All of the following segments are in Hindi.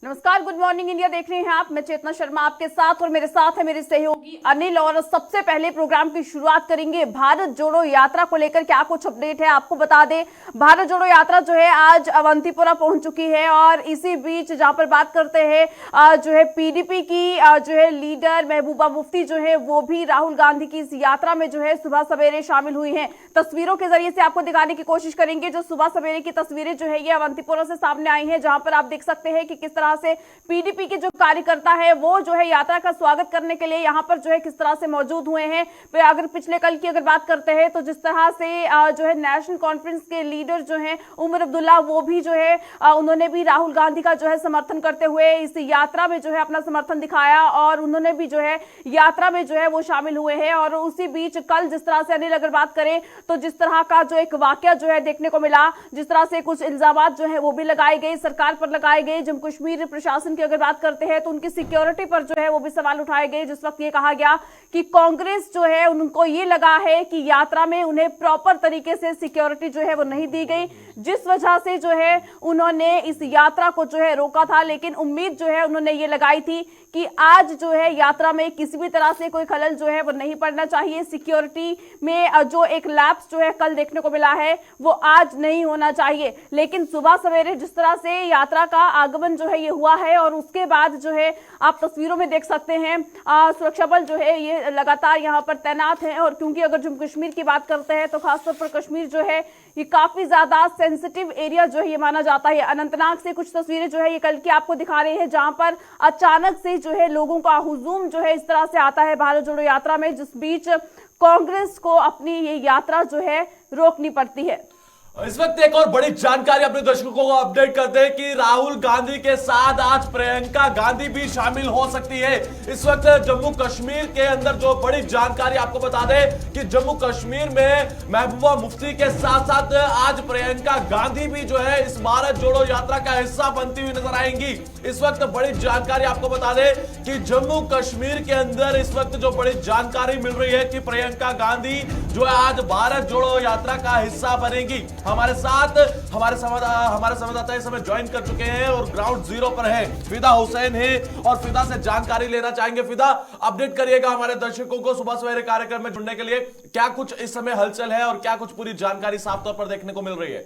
नमस्कार, गुड मॉर्निंग इंडिया देख रहे हैं आप। मैं चेतना शर्मा आपके साथ और मेरे साथ है मेरे सहयोगी अनिल। और सबसे पहले प्रोग्राम की शुरुआत करेंगे भारत जोड़ो यात्रा को लेकर क्या कुछ अपडेट है आपको बता दें। भारत जोड़ो यात्रा जो है आज अवंतीपुरा पहुंच चुकी है और इसी बीच जहां पर बात करते हैं जो है पीडीपी की जो है लीडर महबूबा मुफ्ती जो है वो भी राहुल गांधी की इस यात्रा में जो है सुबह सवेरे शामिल हुई है। तस्वीरों के जरिए से आपको दिखाने की कोशिश करेंगे। जो सुबह सवेरे की तस्वीरें जो है ये अवंतीपुरा से सामने आई है, जहां पर आप देख सकते हैं कि किस तरह से पीडीपी के जो कार्यकर्ता है वो जो है यात्रा का स्वागत करने के लिए यहां पर जो है किस तरह से मौजूद हुए हैं। अगर पिछले कल की अगर बात करते हैं तो जिस तरह से जो है नेशनल कॉन्फ्रेंस के लीडर जो है उमर अब्दुल्ला वो भी जो है उन्होंने भी राहुल गांधी का जो है समर्थन करते हुए इस यात्रा में जो है अपना समर्थन दिखाया और उन्होंने भी जो है यात्रा में जो है वो शामिल हुए हैं। और उसी बीच कल जिस तरह से अनिल अगर बात करें तो जिस तरह का जो एक वाकया जो है देखने को मिला, जिस तरह से कुछ इल्जामात जो है वो भी लगाए गए, सरकार पर लगाए गए। जम्मू कश्मीर प्रशासन की अगर बात करते हैं तो उनकी सिक्योरिटी पर जो है वो भी सवाल उठाए गए। जिस वक्त ये कहा गया कि कांग्रेस जो है उनको ये लगा है कि यात्रा में उन्हें प्रॉपर तरीके से सिक्योरिटी जो है वो नहीं दी गई, जिस वजह से जो है उन्होंने इस यात्रा को जो है रोका था। लेकिन उम्मीद जो है उन्होंने ये लगाई थी कि आज जो है यात्रा में किसी भी तरह से कोई खलल जो है वो नहीं पड़ना चाहिए। सिक्योरिटी में जो एक लैप्स जो है कल देखने को मिला है वो आज नहीं होना चाहिए। लेकिन सुबह सवेरे जिस तरह से यात्रा का आगमन जो है ये हुआ है और उसके बाद जो है आप तस्वीरों में देख सकते हैं सुरक्षा बल जो है ये लगातार यहाँ पर तैनात है। और क्योंकि अगर जम्मू कश्मीर की बात करते हैं तो खासतौर पर कश्मीर जो है ये काफी ज्यादा सेंसिटिव एरिया जो है ये माना जाता है। अनंतनाग से कुछ तस्वीरें जो है ये कल की आपको दिखा रहे हैं, जहां पर अचानक से जो है लोगों का हुजूम जो है इस तरह से आता है भारत जोड़ो यात्रा में, जिस बीच कांग्रेस को अपनी ये यात्रा जो है रोकनी पड़ती है। इस वक्त एक और बड़ी जानकारी अपने दर्शकों को अपडेट करते हैं कि राहुल गांधी के साथ आज प्रियंका गांधी भी शामिल हो सकती है। इस वक्त जम्मू कश्मीर के अंदर जो बड़ी जानकारी आपको बता दें कि जम्मू कश्मीर में महबूबा मुफ्ती के साथ साथ आज प्रियंका गांधी भी जो है इस भारत जोड़ो यात्रा का हिस्सा बनती हुई नजर आएंगी। इस वक्त बड़ी जानकारी आपको बता दें कि जम्मू कश्मीर के अंदर इस वक्त जो बड़ी जानकारी मिल रही है कि प्रियंका गांधी जो है आज भारत जोड़ो यात्रा का हिस्सा बनेगी। हमारे साथ हमारे संवाददाता इस समय ज्वाइन कर चुके हैं और ग्राउंड जीरो पर है फिदा हुसैन है और फिदा से जानकारी लेना चाहेंगे। फिदा, अपडेट करिएगा हमारे दर्शकों को सुबह सवेरे कार्यक्रम में जुड़ने के लिए। क्या कुछ इस समय हलचल है और क्या कुछ पूरी जानकारी साफ तौर पर देखने को मिल रही है?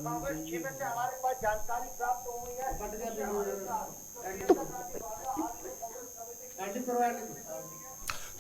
कांग्रेस शिविर से हमारे पास जानकारी प्राप्त हुई है।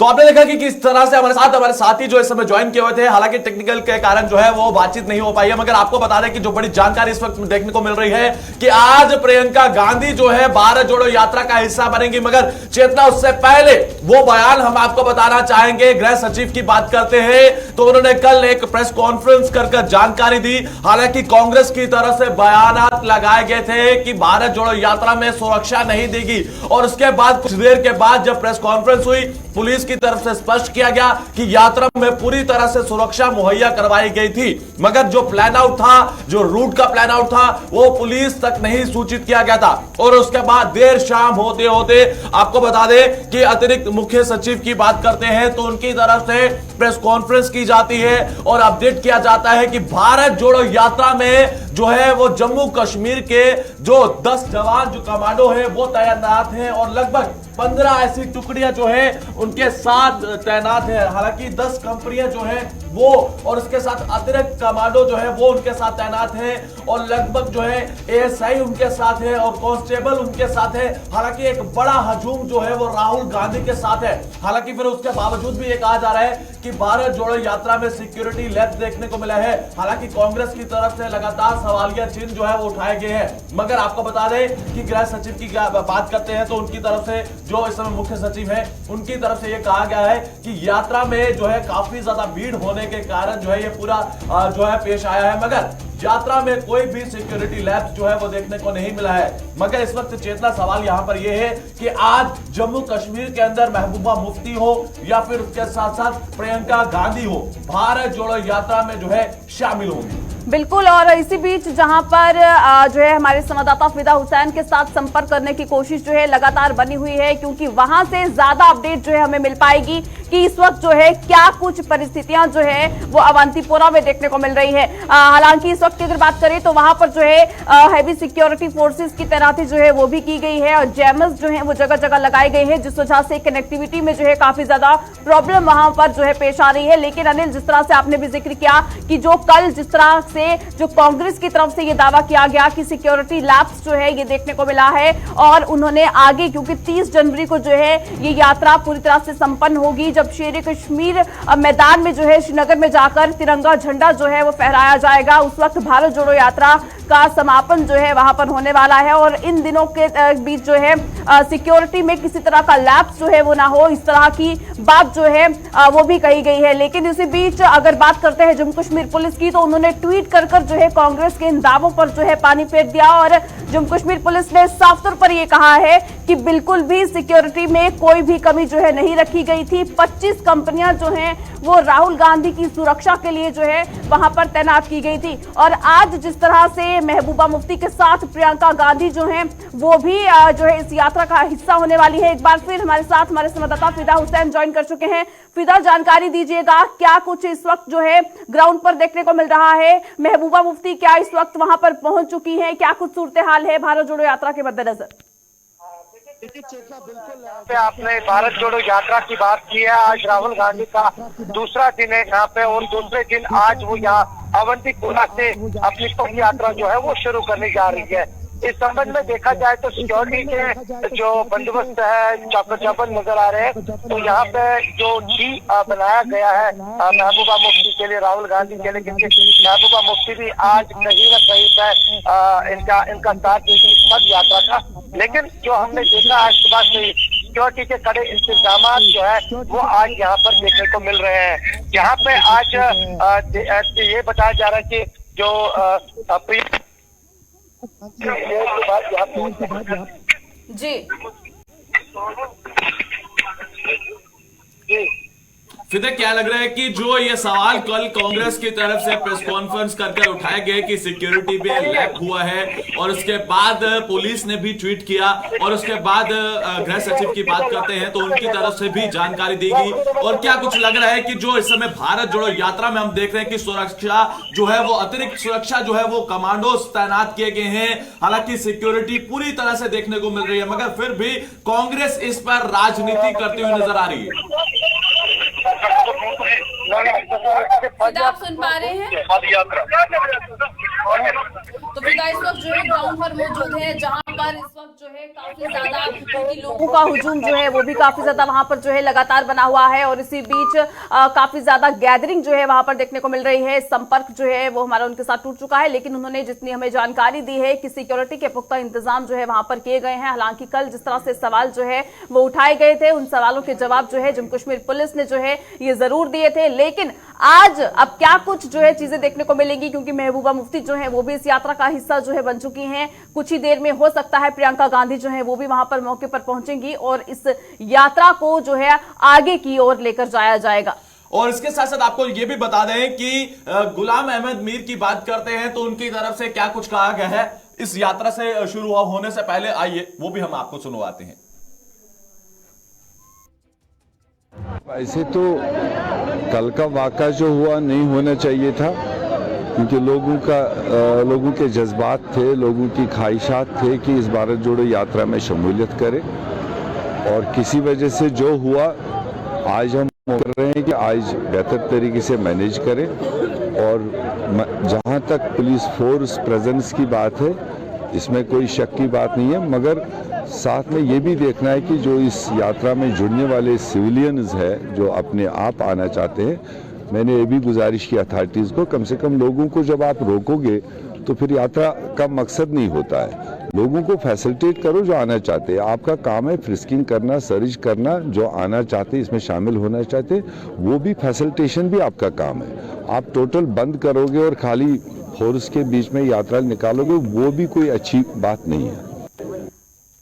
तो आपने देखा कि किस तरह से हमारे साथी जो इस समय ज्वाइन किए हुए थे, हालांकि टेक्निकल के कारण जो है वो बातचीत नहीं हो पाई है, मगर आपको बता दें कि जो बड़ी जानकारी इस वक्त देखने को मिल रही है कि आज प्रियंका गांधी जो है भारत जोड़ो यात्रा का हिस्सा बनेंगी। मगर चेतना, उससे पहले वो बयान हम आपको बताना चाहेंगे। गृह सचिव की बात करते हैं तो उन्होंने कल एक प्रेस कॉन्फ्रेंस कर जानकारी दी। हालांकि कांग्रेस की तरफ से बयान लगाए गए थे कि भारत जोड़ो यात्रा में सुरक्षा नहीं देगी और उसके बाद कुछ देर के बाद जब प्रेस कॉन्फ्रेंस हुई पुलिस की तरफ से स्पष्ट किया गया कि यात्रा में पूरी तरह से सुरक्षा मुहैया करवाई गई थी। मगर जो प्लान आउट था, जो रूट का प्लान आउट था, वो पुलिस तक नहीं सूचित किया गया था। और उसके बाद देर शाम होते होते आपको बता दें कि अतिरिक्त मुख्य सचिव की बात करते हैं तो उनकी तरफ से प्रेस कॉन्फ्रेंस की जाती है और अपडेट किया जाता है कि भारत जोड़ो यात्रा में जो है वो जम्मू कश्मीर के जो 10 जवान जो कमांडो है वो तैनात हैं और लगभग 15 ऐसी टुकड़ियां जो है उनके साथ तैनात है। हालांकि 10 कंपनियां जो है वो और उसके साथ अतिरिक्त कमांडो जो है वो उनके साथ तैनात है और लगभग जो है एएसआई उनके साथ है और कांस्टेबल उनके साथ है। हालांकि एक बड़ा हजूम जो है वो राहुल गांधी के साथ है। हालांकि फिर उसके बावजूद भी ये कहा जा रहा है कि भारत जोड़ो यात्रा में सिक्योरिटी लैप्स देखने को मिला है। हालांकि कांग्रेस की तरफ से लगातार सवालिया चिन्ह जो है वो उठाए गए हैं। मगर आपको बता दें कि गृह सचिव की बात करते हैं तो उनकी तरफ से जो इस समय मुख्य सचिव है उनकी तरफ से यह कहा गया है कि यात्रा में जो है काफी ज्यादा भीड़ होने के कारण जो है ये पूरा जो है पेश आया है। मगर यात्रा में कोई भी सिक्योरिटी लैब्स जो है वो देखने को नहीं मिला है। मगर इस वक्त चेतना सवाल यहां पर यह है कि आज जम्मू कश्मीर के अंदर महबूबा मुफ्ती हो या फिर उसके साथ साथ प्रियंका गांधी हो, भारत जोड़ो यात्रा में जो है शामिल होंगी। बिल्कुल। और इसी बीच जहां पर जो है हमारे संवाददाता फिदा हुसैन के साथ संपर्क करने की कोशिश जो है लगातार बनी हुई है, क्योंकि वहां से ज्यादा अपडेट जो है हमें मिल पाएगी कि इस वक्त जो है क्या कुछ परिस्थितियां जो है वो अवंतीपोरा में देखने को मिल रही है। हालांकि इस वक्त की अगर बात करें तो वहां पर जो है हैवी सिक्योरिटी फोर्सेस की तैनाती जो है वो भी की गई है और जैमर्स जो है वो जगह जगह लगाए गए हैं, जिस वजह से कनेक्टिविटी में जो है काफी ज्यादा प्रॉब्लम वहां पर जो है पेश आ रही है। लेकिन अनिल, जिस तरह से आपने भी जिक्र किया कि जो कल जिस तरह से जो कांग्रेस की तरफ से ये दावा किया गया कि सिक्योरिटी लैप्स जो है ये देखने को मिला है और उन्होंने आगे, क्योंकि 30 जनवरी को जो है ये यात्रा पूरी तरह से संपन्न होगी, जब शेर कश्मीर मैदान में जो है श्रीनगर में जाकर तिरंगा झंडा जो है वो फहराया जाएगा, उस वक्त भारत जोड़ो यात्रा का समापन जो है वहां पर होने वाला है। और इन दिनों के बीच जो है सिक्योरिटी में किसी तरह का लैप्स जो है वो ना हो, इस तरह की बात जो है वो भी कही गई है। लेकिन इसी बीच अगर बात करते हैं जम्मू कश्मीर पुलिस की, तो उन्होंने ट्वीट कर जो है कांग्रेस के इन दावों पर जो है पानी फेर दिया और जम्मू कश्मीर पुलिस ने साफ तौर पर यह कहा है कि बिल्कुल भी सिक्योरिटी में कोई भी कमी जो है नहीं रखी गई थी। 25 कंपनियां जो हैं वो राहुल गांधी की सुरक्षा के लिए जो है वहां पर तैनात की गई थी। और आज जिस तरह से महबूबा मुफ्ती के साथ प्रियंका गांधी जो हैं वो भी जो है इस यात्रा का हिस्सा होने वाली है। एक बार फिर हमारे साथ हमारे संवाददाता फिदा हुसैन ज्वाइन कर चुके हैं। फिदा, जानकारी दीजिएगा, क्या कुछ इस वक्त जो है ग्राउंड पर देखने को मिल रहा है? महबूबा मुफ्ती क्या इस वक्त वहां पर पहुंच चुकी हैं? क्या कुछ सूरत हाल है भारत जोड़ो यात्रा के मद्देनजर? पे आपने भारत जोड़ो यात्रा की बात की है। आज राहुल गांधी का दूसरा दिन है यहाँ पे और दूसरे दिन आज वो यहाँ अवंतीपोरा से अपनी पद यात्रा जो है वो शुरू करने जा रही है। इस संबंध में देखा जाए तो सिक्योरिटी के जो बंदोबस्त है चाकर नजर आ रहे हैं। तो यहाँ पे जो जी बनाया गया है महबूबा मुफ्ती के लिए, राहुल गांधी के लिए, क्योंकि महबूबा मुफ्ती भी आज कहीं न कहीं पे इनका साथ पद यात्रा का। लेकिन जो हमने देखा आज सुबह से सिक्योरिटी के कड़े इंतजाम जो है वो आज यहाँ पर देखने को मिल रहे हैं। यहाँ पे आज ये बताया जा रहा है कि जो जी फिदा, क्या लग रहा है कि जो ये सवाल कल कांग्रेस की तरफ से प्रेस कॉन्फ्रेंस करके उठाए गए कि सिक्योरिटी पे लैक हुआ है और उसके बाद पुलिस ने भी ट्वीट किया और उसके बाद गृह सचिव की बात करते हैं तो उनकी तरफ से भी जानकारी दी गई, और क्या कुछ लग रहा है कि जो इस समय भारत जोड़ो यात्रा में हम देख रहे हैं कि सुरक्षा जो है वो अतिरिक्त सुरक्षा जो है वो कमांडोज तैनात किए गए हैं। हालांकि सिक्योरिटी पूरी तरह से देखने को मिल रही है, मगर फिर भी कांग्रेस इस पर राजनीति करती हुई नजर आ रही है। आप सुन पा रहे हैं? तो फिदा इस वक्त जो है ग्राउंड पर मौजूद है, जहां पर इस वक्त जो है काफी ज्यादा लोगों का हुजूम जो है वो भी काफी ज्यादा वहां पर जो है लगातार बना हुआ है। और इसी बीच काफी ज्यादा गैदरिंग जो है वहां पर देखने को मिल रही है। संपर्क जो है वो हमारा उनके साथ टूट चुका है, लेकिन उन्होंने जितनी हमें जानकारी दी है कि सिक्योरिटी के पुख्ता इंतजाम जो है वहां पर किए गए हैं। हालांकि कल जिस तरह से सवाल जो है वो उठाए गए थे, उन सवालों के जवाब जो है जम्मू कश्मीर पुलिस ने जो है ये जरूर दिए थे। लेकिन आज अब क्या कुछ जो है चीजें देखने को मिलेंगी, क्योंकि महबूबा मुफ्ती जो है वो भी इस यात्रा का हिस्सा जो है बन चुकी हैं। कुछ ही देर में हो सकता है प्रियंका गांधी जो है वो भी वहां पर मौके पर पहुंचेंगी और इस यात्रा को जो है आगे की ओर लेकर जाया जाएगा। और इसके साथ साथ आपको यह भी बता दें कि गुलाम अहमद मीर की बात करते हैं तो उनकी तरफ से क्या कुछ कहा गया है इस यात्रा से शुरू होने से पहले, आइए वो भी हम आपको सुनवाते हैं। ऐसे तो कल का वाक़ा जो हुआ नहीं होना चाहिए था, क्योंकि लोगों के जज्बात थे, लोगों की ख्वाहिशात थे कि इस भारत जोड़ो यात्रा में शमूलियत करें, और किसी वजह से जो हुआ आज हम कर रहे हैं कि आज बेहतर तरीके से मैनेज करें। और जहां तक पुलिस फोर्स प्रेजेंस की बात है इसमें कोई शक की बात नहीं है, मगर साथ में ये भी देखना है कि जो इस यात्रा में जुड़ने वाले सिविलियंस हैं जो अपने आप आना चाहते हैं, मैंने ये भी गुजारिश की अथॉरिटीज़ को, कम से कम लोगों को जब आप रोकोगे तो फिर यात्रा का मकसद नहीं होता है। लोगों को फैसिलिटेट करो जो आना चाहते हैं। आपका काम है फ्रिस्किंग करना, सर्च करना, जो आना चाहते हैं इसमें शामिल होना चाहते हैं वो भी फैसिलिटेशन भी आपका काम है। आप टोटल बंद करोगे और खाली फोर्स के बीच में यात्रा निकालोगे, वो भी कोई अच्छी बात नहीं है।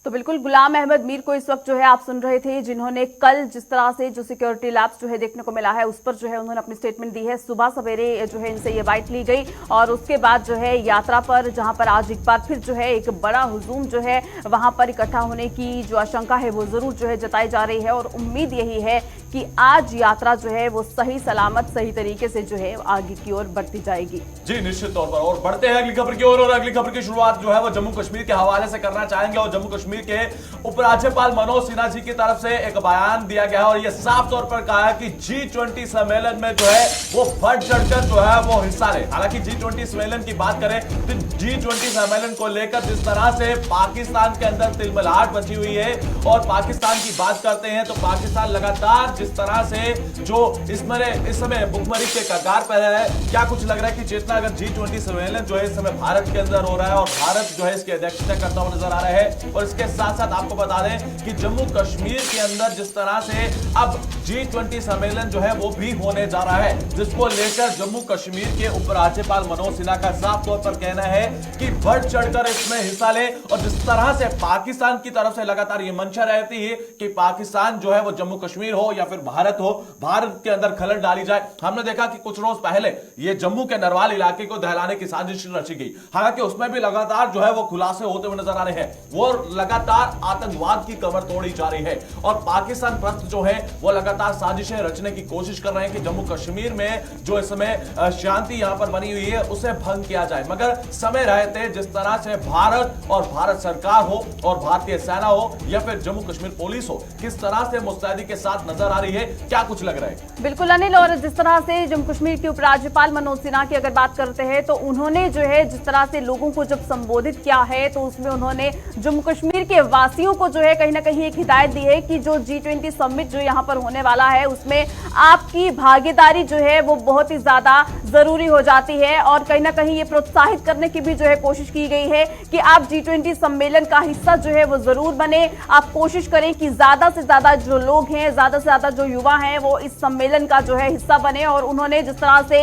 तो बिल्कुल गुलाम अहमद मीर को इस वक्त जो है आप सुन रहे थे, जिन्होंने कल जिस तरह से जो सिक्योरिटी लैब्स जो है देखने को मिला है उस पर जो है उन्होंने अपनी स्टेटमेंट दी है। सुबह सवेरे जो है इनसे ये बाइट ली गई और उसके बाद जो है यात्रा पर, जहां पर आज एक बार फिर जो है एक बड़ा हुजूम जो है वहां पर इकट्ठा होने की जो आशंका है वो जरूर जो है जताई जा रही है और उम्मीद यही है कि आज यात्रा जो है वो सही सलामत सही तरीके से जो है आगे की ओर बढ़ती जाएगी। जी निश्चित तौर पर। और बढ़ते हैं अगली खबर की ओर और अगली खबर की शुरुआत जो है वो जम्मू कश्मीर के हवाले से करना चाहेंगे और जम्मू कश्मीर के उपराज्यपाल मनोज सिन्हा जी की तरफ से एक बयान दिया गया है और यह साफ तौर पर कहा है कि G20 सम्मेलन में जो है वो बढ़ चढ़कर जो है वो हिस्सा ले। हालांकि G20 सम्मेलन की बात करें तो G20 सम्मेलन को लेकर जिस तरह से पाकिस्तान के अंदर तिलमिलाहट मची हुई है और पाकिस्तान की बात करते हैं तो पाकिस्तान लगातार जिस तरह से जो इस समय भुखमरी के कगार पर है, क्या कुछ लग रहा है कि जितना अगर G20 सम्मेलन जो है इस समय भारत के अंदर हो रहा है और भारत जो है इसकी अध्यक्षता करता हुआ नजर आ रहा है और इसके साथ साथ आपको बता दें कि जम्मू कश्मीर के अंदर जिस तरह से अब G20 सम्मेलन जो है वो भी होने जा रहा है, जिसको लेकर जम्मू कश्मीर के उपराज्यपाल मनोज सिन्हा का साफ तौर पर कहना है कि बढ़ चढ़कर इसमें हिस्सा ले। और जिस तरह से पाकिस्तान की तरफ से लगातार ये मंशा रहती है कि पाकिस्तान जो है वो जम्मू कश्मीर हो या फिर भारत हो, भारत के अंदर खलल डाली जाए। हमने देखा कि कुछ रोज पहले ये जम्मू के नरवाल इलाके को दहलाने की साजिश रची गई, हालांकि उसमें भी लगातार जो है वो खुलासे होते हुए नजर आ रहे हैं। वो लगातार आतंकवाद की कमर तोड़ी जा रही है और पाकिस्तान प्रस्त जो है वो लगातार साजिशें रचने की कोशिश कर रहे हैं कि जम्मू कश्मीर में जो इस समय शांति यहां पर बनी हुई है उसे भंग किया जाए। मगर समय रहते जिस तरह से भारत और भारत सरकार हो और भारतीय सेना हो या फिर जम्मू कश्मीर पुलिस हो, किस तरह से मुस्तैदी के साथ नजर आ रही है, क्या कुछ लग रहा है? बिल्कुल अनिल, और जिस तरह से जम्मू कश्मीर के उपराज्यपाल मनोज सिन्हा की अगर बात करते हैं तो उन्होंने जो है जिस तरह से लोगों को जब संबोधित किया है तो उसमें उन्होंने जम्मू कश्मीर के वासियों को जो है कहीं ना कहीं एक हिदायत दी है कि जो G20 समिट जो यहाँ पर होने वाला है उसमें आपकी भागीदारी जो है वो बहुत ही ज्यादा जरूरी हो जाती है और कहीं ना कहीं ये प्रोत्साहित करने की भी जो है कोशिश की गई है कि आप G20 सम्मेलन का हिस्सा जो है वो जरूर बने। आप कोशिश करें कि ज्यादा से ज्यादा जो लोग हैं, ज्यादा से ज्यादा जो युवा हैं वो इस सम्मेलन का जो है हिस्सा बने। और उन्होंने जिस तरह से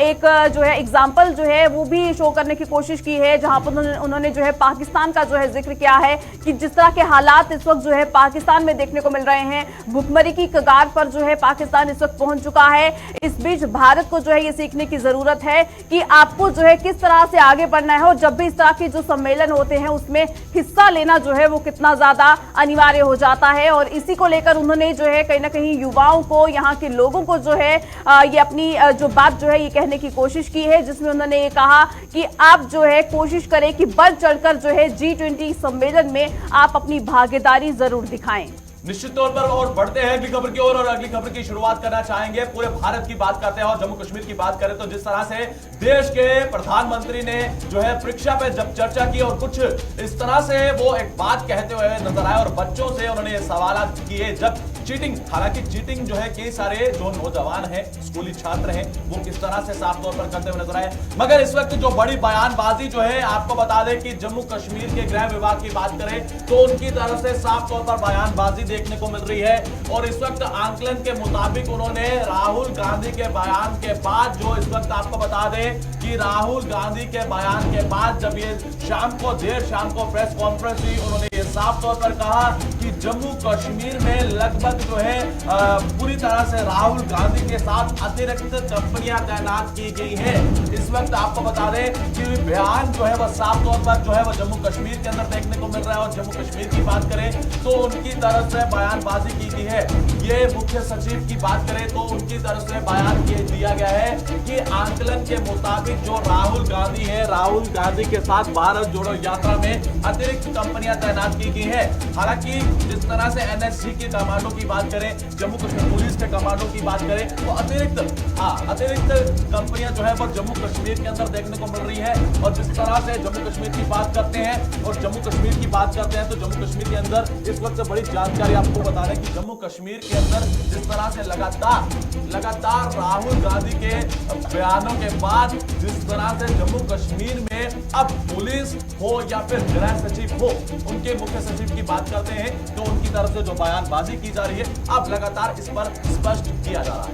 एक जो है एग्जाम्पल जो है वो भी शो करने की कोशिश की है, जहां पर उन्होंने जो है पाकिस्तान का जो है जिक्र किया है कि जिस तरह के हालात इस वक्त जो है पाकिस्तान में देखने को मिल रहे हैं, भुखमरी की कगार पर जो है पाकिस्तान इस वक्त पहुंच चुका है। इस बीच भारत को जो है ये सीखने की जरूरत है कि आपको जो है किस तरह से आगे बढ़ना है और जब भी इस तरह के जो सम्मेलन होते हैं उसमें हिस्सा लेना जो है वो कितना ज्यादा अनिवार्य हो जाता है। और इसी को लेकर उन्होंने जो है कहीं ना कहीं युवाओं को, यहाँ के लोगों को जो है ये अपनी जो बात जो है ये कहने की कोशिश की है, जिसमें उन्होंने ये कहा कि आप जो है कोशिश करें कि बढ़ चढ़कर जो है G20 सम्मेलन में आप अपनी भागीदारी जरूर दिखाएं। निश्चित तौर पर। और बढ़ते हैं अगली खबर की ओर और अगली खबर की शुरुआत करना चाहेंगे। पूरे भारत की बात करते हैं और जम्मू कश्मीर की बात करें तो जिस तरह से देश के प्रधानमंत्री ने जो है परीक्षा पे जब चर्चा की और कुछ इस तरह से वो एक बात कहते हुए नजर आए और बच्चों से उन्होंने सवाल किए जब चीटिंग, हालांकि चीटिंग जो है कई सारे जो नौजवान हैं, स्कूली छात्र हैं, वो किस तरह से साफ तौर पर करते हुए नजर आए। मगर इस वक्त जो बड़ी बयानबाजी जो है, आपको बता दें कि जम्मू कश्मीर के गृह विभाग की बात करें तो उनकी तरफ से साफ तौर पर बयानबाजी देखने को मिल रही है। और इस वक्त आंकलन के मुताबिक उन्होंने राहुल गांधी के बयान के बाद, जो इस वक्त आपको बता दें कि राहुल गांधी के बयान के बाद जब ये देर शाम को प्रेस कॉन्फ्रेंस हुई, उन्होंने ये साफ तौर पर कहा कि जम्मू कश्मीर में लगभग जो है पूरी तरह से राहुल गांधी के साथ अतिरिक्त कंपनियां तैनात की गई है। इस वक्त आपको बता दें कि बयान जो है वह साफ तौर पर जो है वह जम्मू कश्मीर के अंदर देखने को मिल रहा है। और जम्मू कश्मीर की बात करें तो उनकी तरफ से बयानबाजी की गई है। ये मुख्य सचिव की बात करें तो उनकी तरफ से बयान दिया गया है कि आंकलन के मुताबिक जो राहुल गांधी है, राहुल गांधी के साथ भारत जोड़ो यात्रा में अतिरिक्त कंपनियां तैनात की गई है। हालांकि जिस तरह से NSG के कमांडो की बात करें, जम्मू कश्मीर पुलिस के कमांडो की बात करें तो अतिरिक्त कंपनियां जो है वो जम्मू कश्मीर के अंदर देखने को मिल रही है। और जिस तरह से जम्मू कश्मीर की बात करते हैं और जम्मू कश्मीर की बात करते हैं तो जम्मू कश्मीर के अंदर इस वक्त बड़ी जानकारी आपको बता रहे हैं कि जम्मू कश्मीर के अंदर जिस तरह से लगातार राहुल गांधी के बयानों के बाद जिस तरह से जम्मू कश्मीर में अब पुलिस हो या फिर गृह सचिव हो, उनके मुख्य सचिव की बात करते हैं तो उनकी तरफ से जो बयानबाजी की जा रही है अब लगातार इस पर स्पष्ट किया जा रहा है।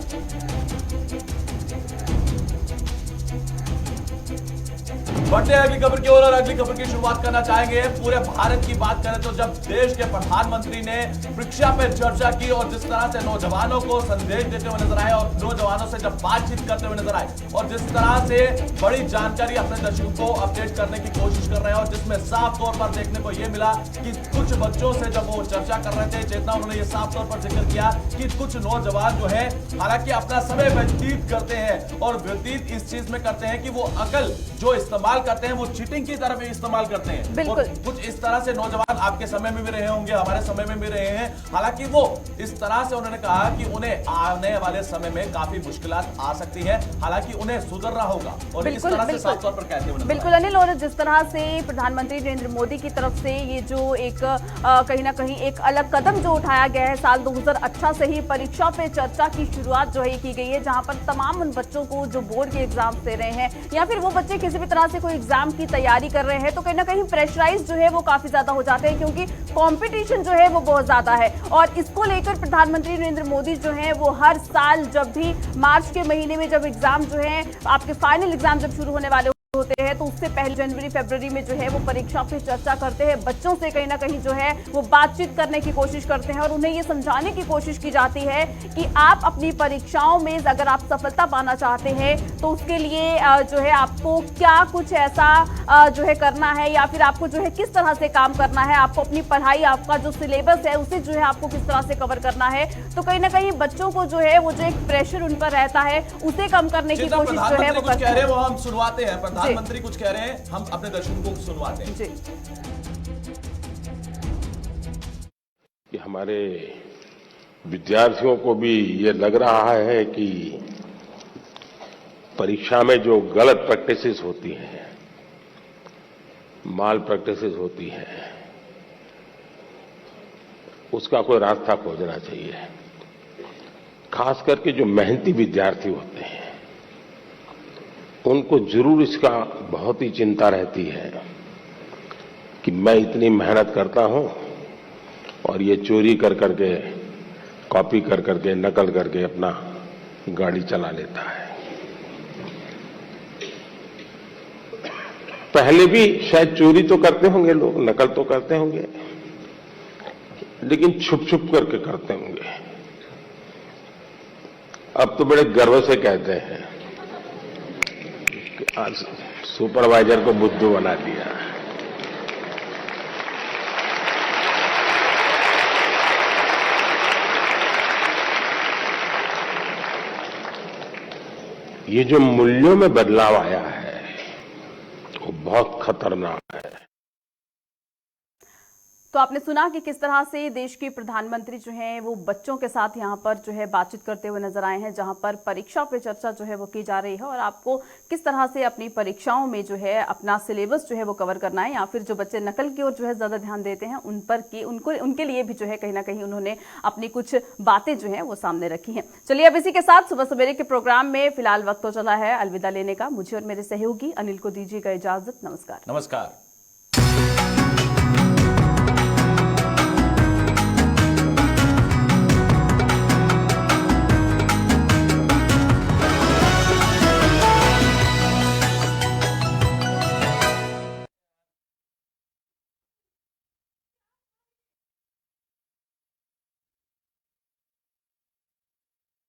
बढ़ते हैं अगली खबर की ओर और अगली खबर की शुरुआत करना चाहेंगे। पूरे भारत की बात करें तो जब देश के प्रधानमंत्री ने परीक्षा पर चर्चा की और जिस तरह से नौजवानों को संदेश देते हुए नजर आए और नौजवानों से जब बातचीत करते हुए नजर आए और जिस तरह से बड़ी जानकारी अपने दर्शकों को अपडेट करने की कोशिश कर रहे हैं और जिसमें साफ तौर पर देखने को यह मिला कि कुछ बच्चों से जब वो चर्चा कर रहे थे चेतना, उन्होंने ये साफ तौर पर जिक्र किया कि कुछ नौजवान जो है हालांकि अपना समय व्यतीत करते हैं और व्यतीत इस चीज में करते हैं कि वो अकल जो इस्तेमाल करते हैं वो चीटिंग की तरफ इस्तेमाल करते हैं। और कुछ इस तरह से नौजवान आपके समय में भी रहे होंगे, हमारे समय में भी रहे हैं। हालांकि वो इस तरह से उन्होंने कहा कि उन्हें आने वाले समय में काफी मुश्किलात आ सकती है, हालांकि उन्हें सुधरना होगा और इस तरह से साफ तौर पर कहते हुए बिल्कुल अनिल। और जिस तरह से प्रधानमंत्री नरेंद्र मोदी की तरफ से ये जो एक कहीं ना कहीं एक अलग कदम जो उठाया गया है, साल 2018 से ही परीक्षा पे चर्चा की शुरुआत जो है की गई है, जहां पर तमाम उन बच्चों को जो बोर्ड के एग्जाम दे रहे हैं या फिर वो बच्चे किसी भी तरह से कोई एग्जाम की तैयारी कर रहे हैं तो कहीं ना कहीं प्रेशराइज जो है वो काफी ज्यादा हो जाते हैं क्योंकि कंपटीशन जो है वो बहुत ज्यादा है। और इसको लेकर प्रधानमंत्री नरेंद्र मोदी जो है वो हर साल जब भी मार्च के महीने में जब एग्जाम जो है आपके फाइनल एग्जाम जब शुरू होने वाले होते हैं तो उससे पहले जनवरी फरवरी में जो है वो परीक्षा पे चर्चा करते हैं, बच्चों से कहीं ना कहीं जो है वो बातचीत करने की कोशिश करते हैं और उन्हें ये समझाने की कोशिश की जाती है कि आप अपनी परीक्षाओं में अगर आप सफलता पाना चाहते हैं तो उसके लिए जो है आपको क्या कुछ ऐसा जो है करना है या फिर आपको जो है किस तरह से काम करना है, आपको अपनी पढ़ाई आपका जो सिलेबस है उसे जो है आपको किस तरह से कवर करना है। तो कहीं ना कहीं बच्चों को जो है वो जो एक प्रेशर उन पर रहता है उसे कम करने की कोशिश जो है वो करते हैं। वो हम सुनवाते हैं, प्रधानमंत्री कुछ कह रहे हैं, हम अपने दर्शकों को सुनवाते हैं। कि हमारे विद्यार्थियों को भी ये लग रहा है कि परीक्षा में जो गलत प्रैक्टिसेस होती हैं, माल प्रैक्टिसेस होती हैं, उसका कोई रास्ता खोजना चाहिए। खास करके जो मेहनती विद्यार्थी होते हैं उनको जरूर इसका बहुत ही चिंता रहती है कि मैं इतनी मेहनत करता हूं और ये चोरी कर करके, कॉपी कर करके, नकल करके अपना गाड़ी चला लेता है। पहले भी शायद चोरी तो करते होंगे लोग, नकल तो करते होंगे, लेकिन छुप छुप करके करते होंगे। अब तो बड़े गर्व से कहते हैं आज सुपरवाइजर को बुद्धू बना दिया। ये जो मूल्यों में बदलाव आया है वो बहुत खतरनाक है। तो आपने सुना कि किस तरह से देश के प्रधानमंत्री जो हैं वो बच्चों के साथ यहाँ पर जो है बातचीत करते हुए नजर आए हैं, जहाँ पर परीक्षा पे चर्चा जो है वो की जा रही है और आपको किस तरह से अपनी परीक्षाओं में जो है अपना सिलेबस जो है वो कवर करना है या फिर जो बच्चे नकल की ओर जो है ज़्यादा ध्यान देते हैं उन पर कि उनके लिए भी जो है कहीं ना कहीं उन्होंने अपनी कुछ बातें जो है वो सामने रखी हैं। चलिए अब इसी के साथ सुबह सवेरे के प्रोग्राम में फिलहाल वक्त तो चला है अलविदा लेने का। मुझे और मेरे सहयोगी अनिल को दीजिएगा इजाजत। नमस्कार। नमस्कार।